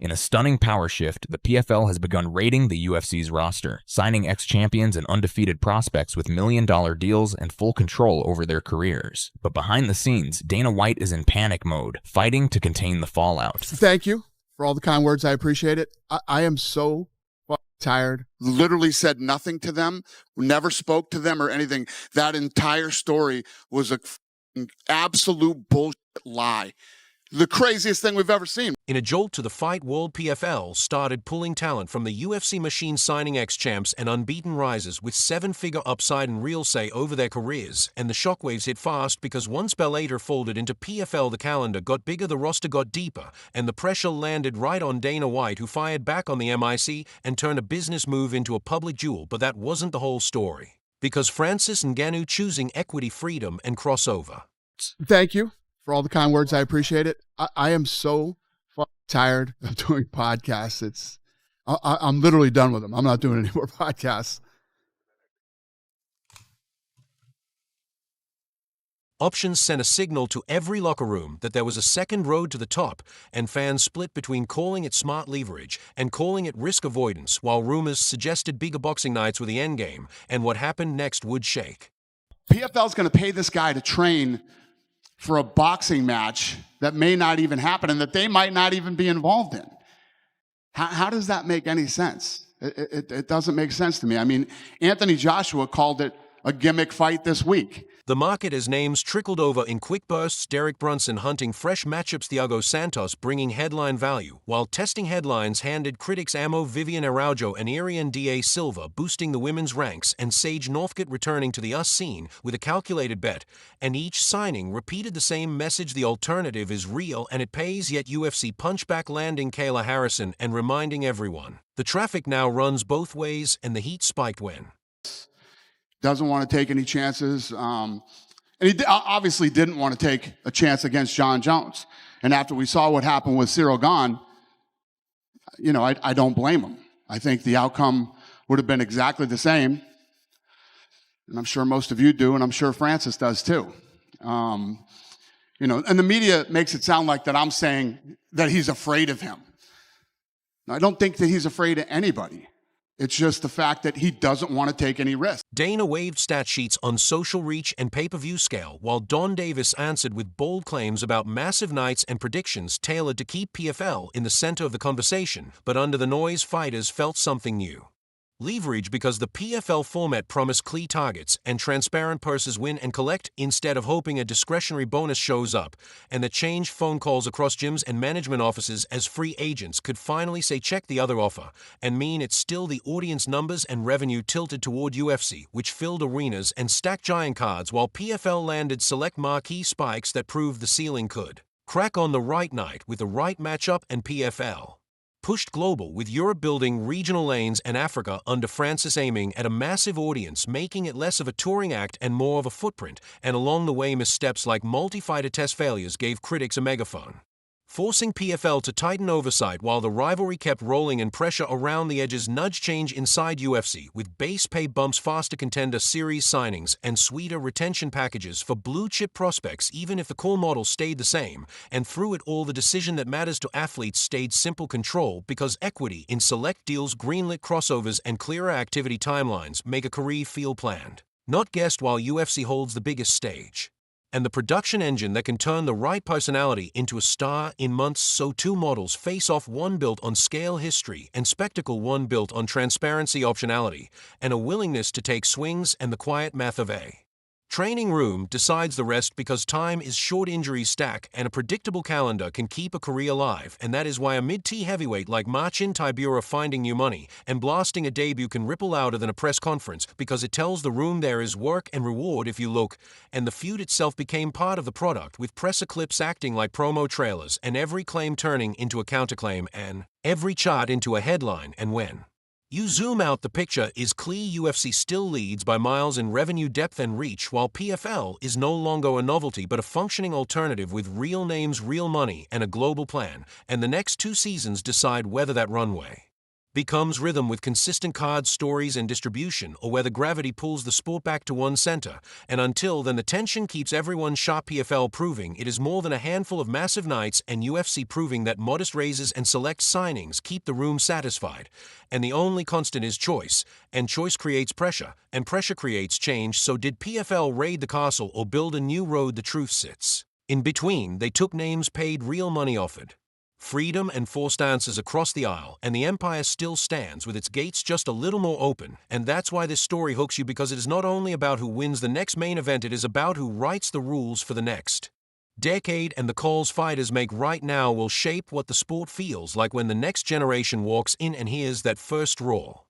In a stunning power shift, the PFL has begun raiding the UFC's roster, signing ex-champions and undefeated prospects with million-dollar deals and full control over their careers. But behind the scenes, Dana White is in panic mode, fighting to contain the fallout. Thank you for all the kind words. I appreciate it. I am so tired. Literally said nothing to them, never spoke to them or anything. That entire story was an absolute bullshit lie. The craziest thing we've ever seen. In a jolt to the fight world, PFL started pulling talent from the UFC machine, signing ex-champs and unbeaten risers with seven-figure upside and real say over their careers. And the shockwaves hit fast because once Bellator folded into PFL, the calendar got bigger, the roster got deeper, and the pressure landed right on Dana White, who fired back on the MIC and turned a business move into a public jewel. But that wasn't the whole story, because Francis Ngannou choosing equity, freedom, and crossover. Thank you for all the kind words. I appreciate it. I am so tired of doing podcasts. I'm literally done with them. I'm not doing any more podcasts. Options sent a signal to every locker room that there was a second road to the top, and fans split between calling it smart leverage and calling it risk avoidance, while rumors suggested bigger boxing nights were the endgame, and what happened next would shake. PFL's going to pay this guy to train for a boxing match that may not even happen and that they might not even be involved in. How does that make any sense? It doesn't make sense to me. I mean, Anthony Joshua called it a gimmick fight this week. The market as names trickled over in quick bursts, Derek Brunson hunting fresh matchups, Thiago Santos bringing headline value, while testing headlines handed critics ammo, Vivian Araujo and Irian Da Silva boosting the women's ranks, and Sage Northcutt returning to the US scene with a calculated bet, and each signing repeated the same message: the alternative is real and it pays. Yet UFC punchback landing Kayla Harrison and reminding everyone, the traffic now runs both ways, and the heat spiked when doesn't want to take any chances. And he obviously didn't want to take a chance against John Jones. And after we saw what happened with Cyril Gane, you know, I don't blame him. I think the outcome would have been exactly the same. And I'm sure most of you do, and I'm sure Francis does too. You know, and the media makes it sound like that I'm saying that he's afraid of him. I don't think that he's afraid of anybody. It's just the fact that he doesn't want to take any risk. Dana waved stat sheets on social reach and pay-per-view scale, while Don Davis answered with bold claims about massive nights and predictions tailored to keep PFL in the center of the conversation. But under the noise, fighters felt something new. Leverage, because the PFL format promised clear targets and transparent purses, win and collect, instead of hoping a discretionary bonus shows up, and the changed phone calls across gyms and management offices as free agents could finally say check the other offer, and mean it's still the audience numbers and revenue tilted toward UFC, which filled arenas and stacked giant cards, while PFL landed select marquee spikes that proved the ceiling could crack on the right night with the right matchup, and PFL pushed global, with Europe building regional lanes and Africa under Francis aiming at a massive audience, making it less of a touring act and more of a footprint, and along the way missteps like multi-fighter test failures gave critics a megaphone, forcing PFL to tighten oversight while the rivalry kept rolling and pressure around the edges nudge change inside UFC, with base pay bumps, faster contender series signings, and sweeter retention packages for blue-chip prospects even if the core model stayed the same, and through it all the decision that matters to athletes stayed simple: control, because equity in select deals, greenlit crossovers, and clearer activity timelines make a career feel planned, not guessed, while UFC holds the biggest stage and the production engine that can turn the right personality into a star in months. So two models face off, one built on scale, history, and spectacle, one built on transparency, optionality, and a willingness to take swings, and the quiet math of a training room decides the rest, because time is short, injuries stack, and a predictable calendar can keep a career alive. And that is why a mid-T heavyweight like Marcin Tybura finding new money and blasting a debut can ripple louder than a press conference, because it tells the room there is work and reward if you look. And the feud itself became part of the product, with presser clips acting like promo trailers, and every claim turning into a counterclaim, and every chart into a headline. And when you zoom out, the picture is clear: UFC still leads by miles in revenue, depth, and reach, while PFL is no longer a novelty but a functioning alternative with real names, real money, and a global plan. And the next two seasons decide whether that runway becomes rhythm with consistent cards, stories, and distribution, or whether gravity pulls the sport back to one center. And until then, the tension keeps everyone sharp. PFL proving it is more than a handful of massive nights, and UFC proving that modest raises and select signings keep the room satisfied. And the only constant is choice, and choice creates pressure, and pressure creates change. So did PFL raid the castle or build a new road the truth sits? In between, they took names, paid real money, offered freedom, and forced answers across the aisle, and the empire still stands with its gates just a little more open. And that's why this story hooks you, because it is not only about who wins the next main event, it is about who writes the rules for the next decade. And the calls fighters make right now will shape what the sport feels like when the next generation walks in and hears that first roar.